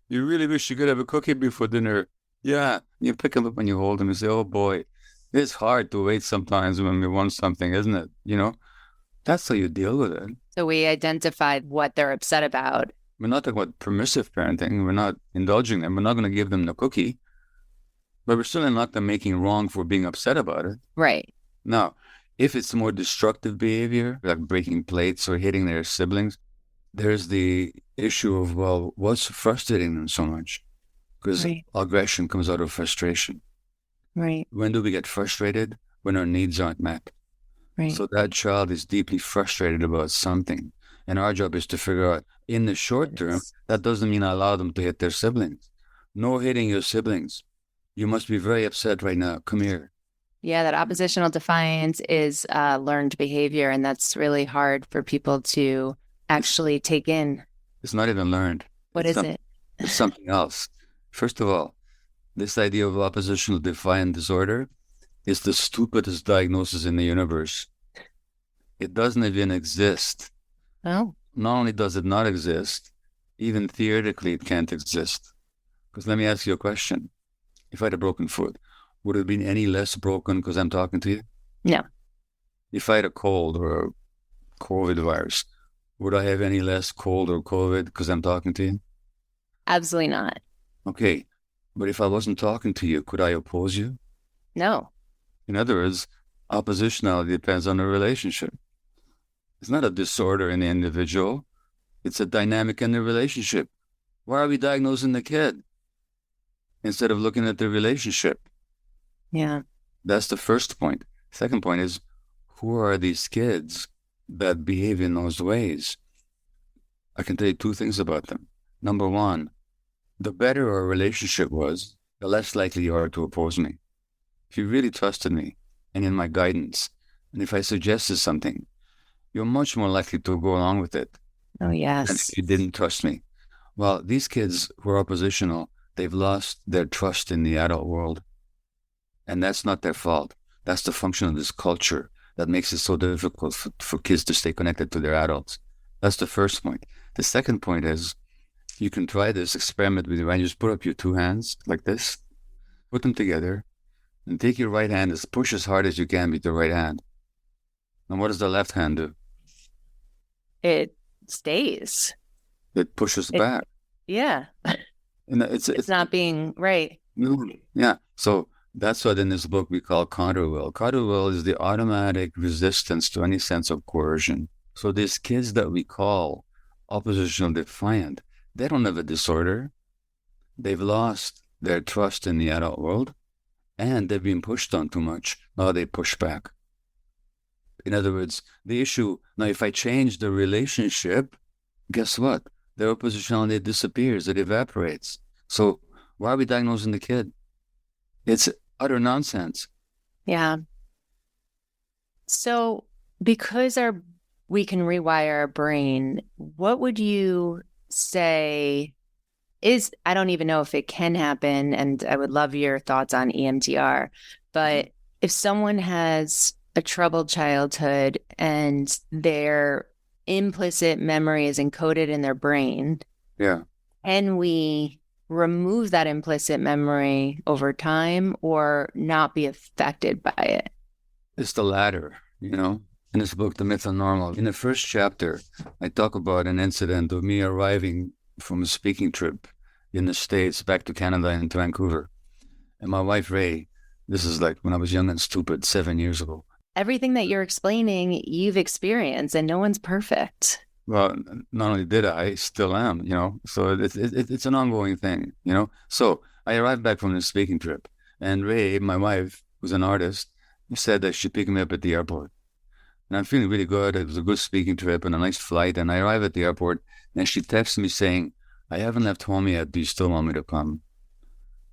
You really wish you could have a cookie before dinner. Yeah. You pick him up and you hold him and say, oh boy, it's hard to wait sometimes when we want something, isn't it? You know? That's how you deal with it. So we identified what they're upset about. We're not talking about permissive parenting. We're not indulging them. We're not going to give them the cookie. But we're certainly not them making wrong for being upset about it. Right. Now, if it's more destructive behavior, like breaking plates or hitting their siblings, there's the issue of, well, what's frustrating them so much? Because aggression comes out of frustration. Right. When do we get frustrated? When our needs aren't met. Right. So that child is deeply frustrated about something. And our job is to figure out, in the short term, that doesn't mean I allow them to hit their siblings. No hitting your siblings. You must be very upset right now. Come here. Yeah, that oppositional defiance is learned behavior, and that's really hard for people to actually take in. It's not even learned. What is it? It's something else. First of all, this idea of oppositional defiant disorder is the stupidest diagnosis in the universe. It doesn't even exist. Oh, Not only does it not exist, even theoretically it can't exist. Because let me ask you a question. If I had a broken foot, would it be any less broken because I'm talking to you? no, If I had a cold or a COVID virus, would I have any less cold or COVID because I'm talking to you? absolutely not. Okay. But if I wasn't talking to you, could I oppose you? No. In other words, oppositionality depends on the relationship. It's not a disorder in the individual. It's a dynamic in the relationship. Why are we diagnosing the kid instead of looking at the relationship? Yeah. That's the first point. Second point is, who are these kids that behave in those ways? I can tell you two things about them. Number one, the better our relationship was, the less likely you are to oppose me. If you really trusted me and in my guidance, and if I suggested something, you're much more likely to go along with it Oh, than yes. if you didn't trust me. Well, these kids who are oppositional, they've lost their trust in the adult world. And that's not their fault. That's the function of this culture that makes it so difficult for kids to stay connected to their adults. That's the first point. The second point is you can try this experiment with your hand. You just put up your two hands like this, put them together, and take your right hand, push as hard as you can with your right hand. And what does the left hand do? It stays. It pushes It, back. yeah. And It's not being right. yeah. So that's what in this book we call counterwill. Counterwill is the automatic resistance to any sense of coercion. So these kids that we call oppositional defiant, they don't have a disorder. They've lost their trust in the adult world and they've been pushed on too much. Now they push back. In other words, the issue, now if I change the relationship, guess what? Their oppositionality disappears, it evaporates. So why are we diagnosing the kid? It's utter nonsense. Yeah. So because we can rewire our brain, what would you say is, I don't even know if it can happen, and I would love your thoughts on EMDR, but if someone has a troubled childhood and their implicit memory is encoded in their brain, Yeah. can we remove that implicit memory over time or not be affected by it? It's the latter, In this book, The Myth of Normal, in the first chapter, I talk about an incident of me arriving from a speaking trip in the States back to Canada and to Vancouver. And my wife, Ray, this is like when I was young and stupid 7 years ago. Everything that you're explaining, you've experienced, and no one's perfect. Well, not only did I still am, So it's an ongoing thing, So I arrived back from the speaking trip, and Ray, my wife, who's an artist, said that she'd pick me up at the airport. And I'm feeling really good. It was a good speaking trip and a nice flight. And I arrive at the airport, and she texts me saying, "I haven't left home yet. Do you still want me to come?"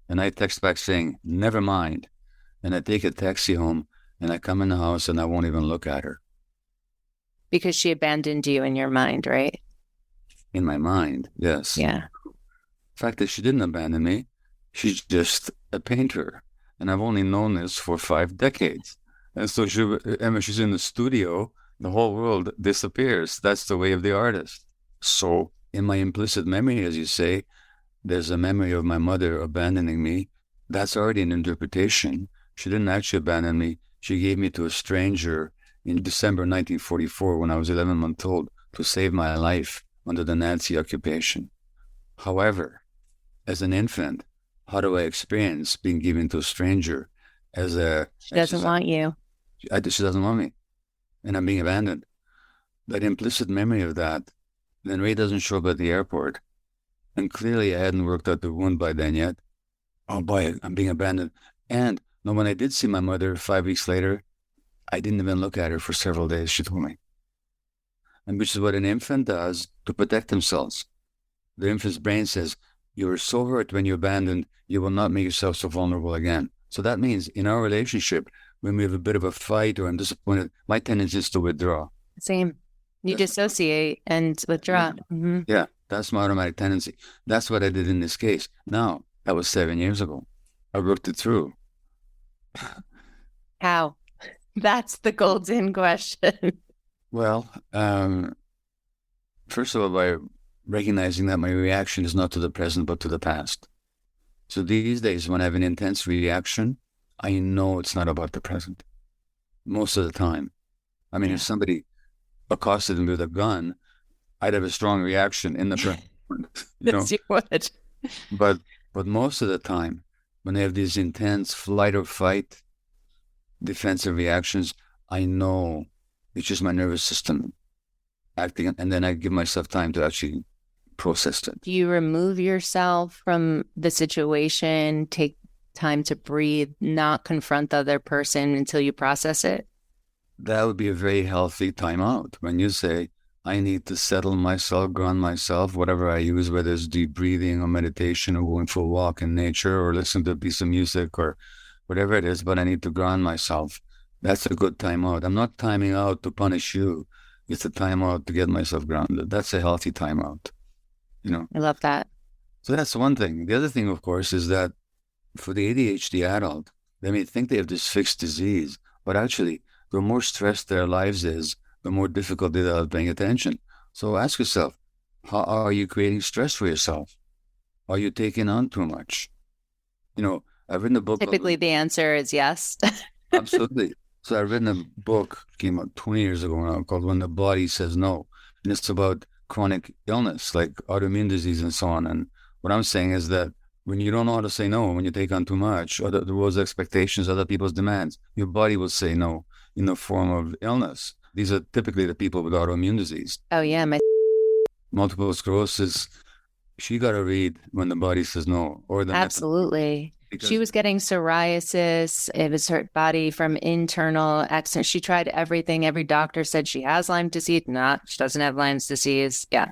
And I text back saying, "Never mind." And I take a taxi home, and I come in the house, and I won't even look at her. Because she abandoned you in your mind, right? In my mind, yes. Yeah. The fact that she didn't abandon me, she's just a painter. And I've only known this for 5 decades. And so when she's in the studio, the whole world disappears. That's the way of the artist. So in my implicit memory, as you say, there's a memory of my mother abandoning me. That's already an interpretation. She didn't actually abandon me. She gave me to a stranger in December 1944 when I was 11 months old to save my life under the Nazi occupation. However, as an infant, how do I experience being given to a stranger She doesn't want you. She doesn't want me, and I'm being abandoned. That implicit memory of that, then Ray doesn't show up at the airport, and clearly I hadn't worked out the wound by then yet. Oh boy, I'm being abandoned. And no, when I did see my mother 5 weeks later, I didn't even look at her for several days, she told me. And which is what an infant does to protect themselves. The infant's brain says, you were so hurt when you abandoned, you will not make yourself so vulnerable again. So that means in our relationship, when we have a bit of a fight or I'm disappointed, my tendency is to withdraw. Same. You dissociate and withdraw. Mm-hmm. Yeah, that's my automatic tendency. That's what I did in this case. Now, that was 7 years ago. I worked it through. How? That's the golden question. Well, first of all, by recognizing that my reaction is not to the present, but to the past. So these days, when I have an intense reaction, I know it's not about the present most of the time. I mean, Yeah. if somebody accosted me with a gun, I'd have a strong reaction in the present, you know. Yes, you would. But most of the time, when I have these intense flight or fight defensive reactions, I know it's just my nervous system acting, and then I give myself time to actually process it. Do you remove yourself from the situation, take time to breathe, not confront the other person until you process it? That would be a very healthy timeout. When you say, I need to settle myself, ground myself, whatever I use, whether it's deep breathing or meditation or going for a walk in nature or listen to a piece of music or whatever it is, but I need to ground myself. That's a good timeout. I'm not timing out to punish you. It's a timeout to get myself grounded. That's a healthy timeout, you know. I love that. So that's one thing. The other thing, of course, is that for the ADHD adult, they may think they have this fixed disease, but actually, the more stressed their lives is, the more difficult they are paying attention. So ask yourself, how are you creating stress for yourself? Are you taking on too much? You know, I've written a book. Typically, the answer is yes. Absolutely. So I've written a book, came out 20 years ago now, called When the Body Says No. And it's about chronic illness, like autoimmune disease and so on. And what I'm saying is that when you don't know how to say no, when you take on too much, or the world's expectations, other people's demands, your body will say no in the form of illness. These are typically the people with autoimmune disease. Oh, yeah. Multiple sclerosis, she got to read When the Body Says No. Or the Absolutely. She was getting psoriasis. It was her body from internal external. She tried everything. Every doctor said she has Lyme disease. Not, she doesn't have Lyme's disease. Yeah.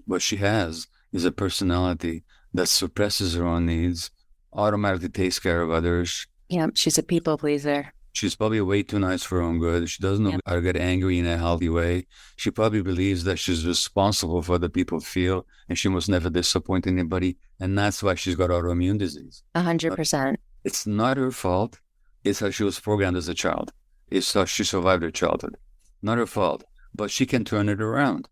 What she has is a personality that suppresses her own needs, automatically takes care of others. Yeah, she's a people pleaser. She's probably way too nice for her own good. She doesn't know how to get angry in a healthy way. She probably believes that she's responsible for other people feel, and she must never disappoint anybody. And that's why she's got autoimmune disease. 100%. It's not her fault. It's how she was programmed as a child. It's how she survived her childhood. Not her fault, but she can turn it around.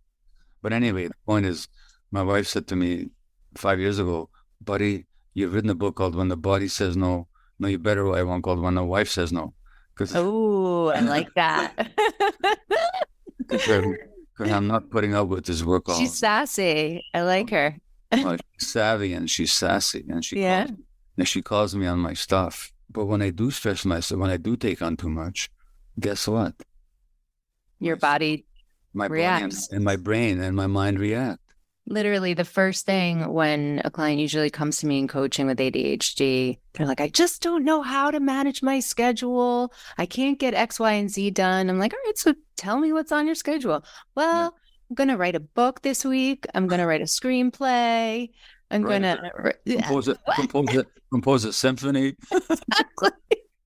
But anyway, the point is, my wife said to me 5 years ago, buddy, you've written a book called When the Body Says No. No, you better write one called When the Wife Says No. Oh, I like that. Because I'm not putting up with this work. She's sassy. I like her. Well, she's savvy and she's sassy, and she calls me on my stuff. But when I do stress myself, when I do take on too much, guess what? Your body reacts. Body and my brain and my mind react. Literally, the first thing when a client usually comes to me in coaching with ADHD, they're like, I just don't know how to manage my schedule. I can't get X, Y, and Z done. I'm like, all right, so tell me what's on your schedule. Well, I'm going to write a book this week. I'm going to write a screenplay. I'm going to compose a symphony. Exactly.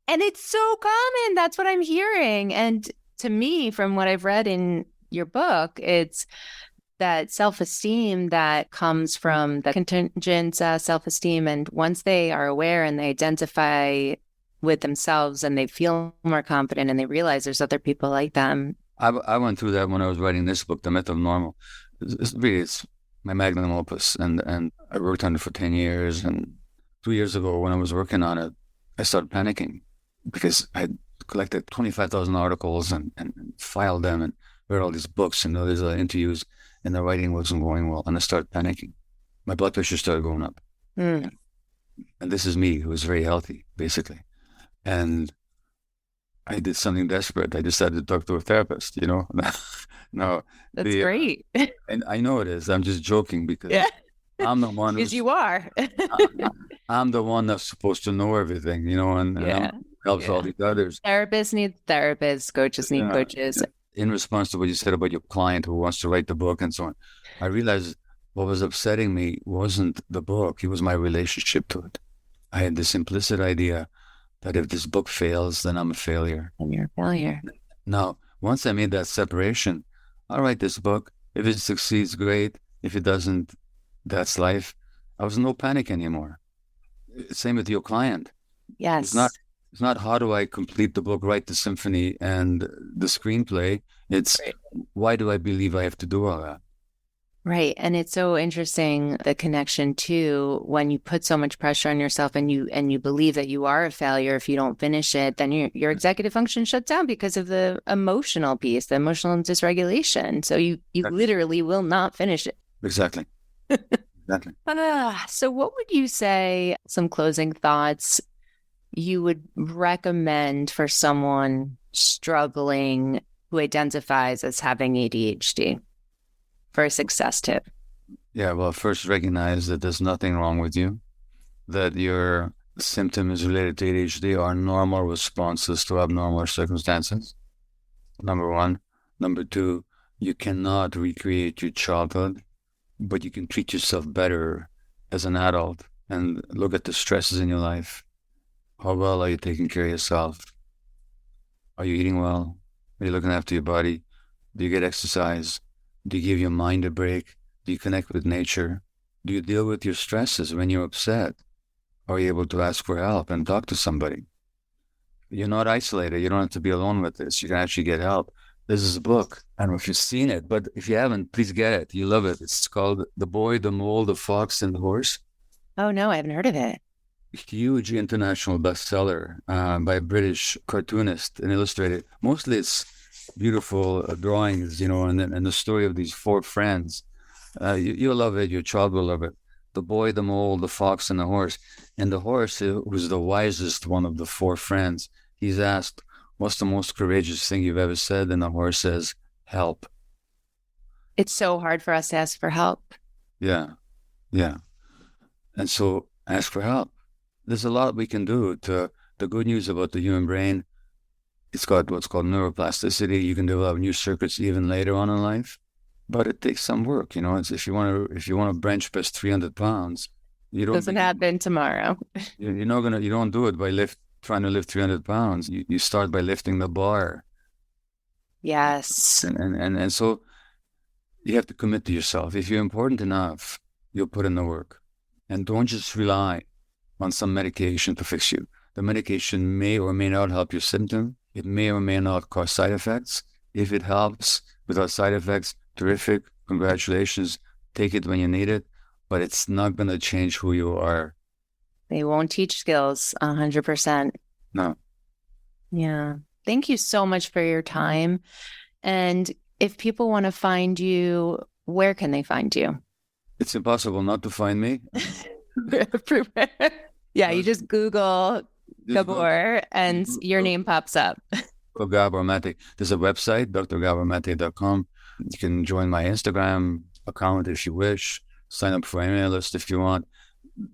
And it's so common. That's what I'm hearing. And to me, from what I've read in your book, it's that self-esteem that comes from the contingent self-esteem. And once they are aware and they identify with themselves and they feel more confident and they realize there's other people like them. I went through that when I was writing this book, The Myth of Normal. It's my magnum opus, and I worked on it for 10 years. And 2 years ago, when I was working on it, I started panicking because I had collected 25,000 articles and filed them and read all these books and all these interviews, and the writing wasn't going well. And I started panicking. My blood pressure started going up. And this is me, who is very healthy, basically. And I did something desperate. I decided to talk to a therapist, you know. No, that's great. And I know it is. I'm just joking because I'm the one. Because you are. I'm the one that's supposed to know everything, you know, and helps all these others. Therapists need therapists. Coaches need coaches. In response to what you said about your client who wants to write the book and so on, I realized what was upsetting me wasn't the book. It was my relationship to it. I had this implicit idea that if this book fails, then I'm a failure. And you're a failure. Now, once I made that separation, I'll write this book. If it succeeds, great. If it doesn't, that's life. I was no panic anymore. Same with your client. Yes. It's not how do I complete the book, write the symphony and the screenplay. It's Right. why do I believe I have to do all that? Right. And it's so interesting the connection too, when you put so much pressure on yourself and you believe that you are a failure if you don't finish it, then your executive function shuts down because of the emotional piece, the emotional dysregulation. So you Exactly. literally will not finish it. Exactly. Exactly. So what would you say, some closing thoughts you would recommend for someone struggling who identifies as having ADHD for a success tip? Yeah, well, first recognize that there's nothing wrong with you, that your symptoms related to ADHD are normal responses to abnormal circumstances. Number one. Number two, you cannot recreate your childhood, but you can treat yourself better as an adult and look at the stresses in your life. How well are you taking care of yourself? Are you eating well? Are you looking after your body? Do you get exercise? Do you give your mind a break? Do you connect with nature? Do you deal with your stresses when you're upset? Are you able to ask for help and talk to somebody? You're not isolated. You don't have to be alone with this. You can actually get help. This is a book. I don't know if you've seen it, but if you haven't, please get it. You love it. It's called The Boy, the Mole, the Fox, and the Horse. Oh no, I haven't heard of it. Huge international bestseller by a British cartoonist and illustrator. Mostly it's beautiful drawings, and the story of these four friends. You'll love it. Your child will love it. The boy, the mole, the fox, and the horse. And the horse, who's the wisest one of the four friends, he's asked, what's the most courageous thing you've ever said? And the horse says, help. It's so hard for us to ask for help. Yeah, yeah. And so ask for help. There's a lot we can do. The good news about the human brain, it's got what's called neuroplasticity. You can develop new circuits even later on in life, but it takes some work. It's if you want to bench press 300 pounds, you don't Doesn't happen tomorrow. you're not gonna you don't do it by trying to lift 300 pounds. You start by lifting the bar, Yes. and so you have to commit to yourself. If you're important enough, you'll put in the work, and don't just rely on some medication to fix you. The medication may or may not help your symptom. It may or may not cause side effects. If it helps without side effects, terrific. Congratulations. Take it when you need it, but it's not going to change who you are. They won't teach skills 100%. No. Yeah. Thank you so much for your time. And if people want to find you, where can they find you? It's impossible not to find me. Yeah, you just Google Gabor and your name pops up. Gabor Mate. There's a website, drgabormate.com. You can join my Instagram account if you wish. Sign up for an email list if you want.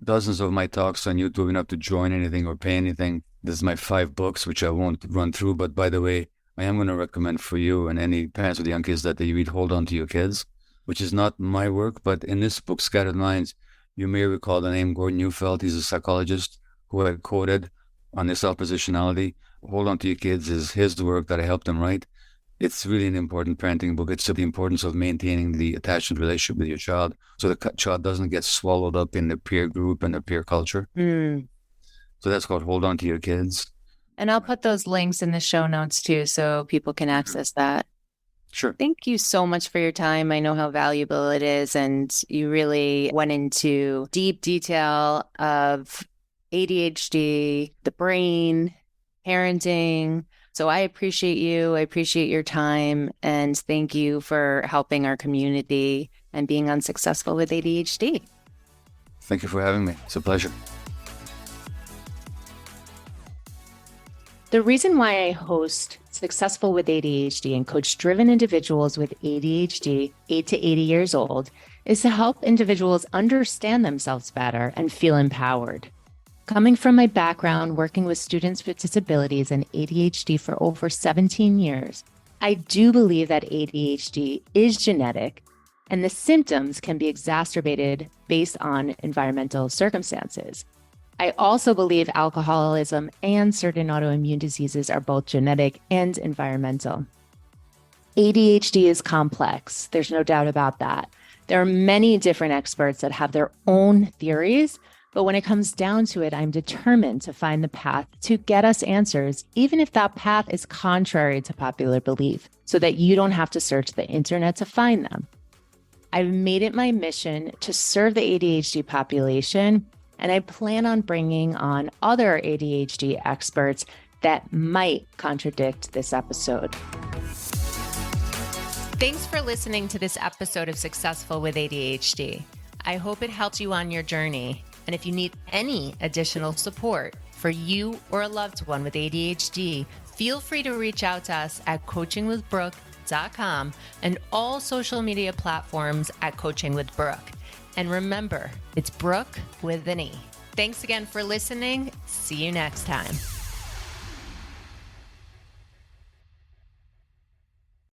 Dozens of my talks on YouTube. You don't have to join anything or pay anything. There's my 5 books, which I won't run through. But by the way, I am going to recommend for you and any parents with young kids that they read Hold On to Your Kids, which is not my work. But in this book, Scattered Minds, you may recall the name Gordon Neufeld. He's a psychologist who had quoted on this oppositionality. Hold On to Your Kids is his work that I helped him write. It's really an important parenting book. It's the importance of maintaining the attachment relationship with your child so the child doesn't get swallowed up in the peer group and the peer culture. Mm. So that's called Hold On to Your Kids. And I'll put those links in the show notes too, so people can access that. Sure. Thank you so much for your time. I know how valuable it is. And you really went into deep detail of ADHD, the brain, parenting. So I appreciate you. I appreciate your time. And thank you for helping our community and being unsuccessful with ADHD. Thank you for having me. It's a pleasure. The reason why I host Successful with ADHD and coach driven individuals with ADHD 8 to 80 years old is to help individuals understand themselves better and feel empowered. Coming from my background working with students with disabilities and ADHD for over 17 years, I do believe that ADHD is genetic and the symptoms can be exacerbated based on environmental circumstances. I also believe alcoholism and certain autoimmune diseases are both genetic and environmental. ADHD is complex. There's no doubt about that. There are many different experts that have their own theories, But when it comes down to it, I'm determined to find the path to get us answers, even if that path is contrary to popular belief, so that you don't have to search the internet to find them. I've made it my mission to serve the ADHD population, and I plan on bringing on other ADHD experts that might contradict this episode. Thanks for listening to this episode of Successful with ADHD. I hope it helped you on your journey. And if you need any additional support for you or a loved one with ADHD, feel free to reach out to us at coachingwithbrooke.com and all social media platforms at Coaching with Brooke. And remember, it's Brooke with an E. Thanks again for listening. See you next time.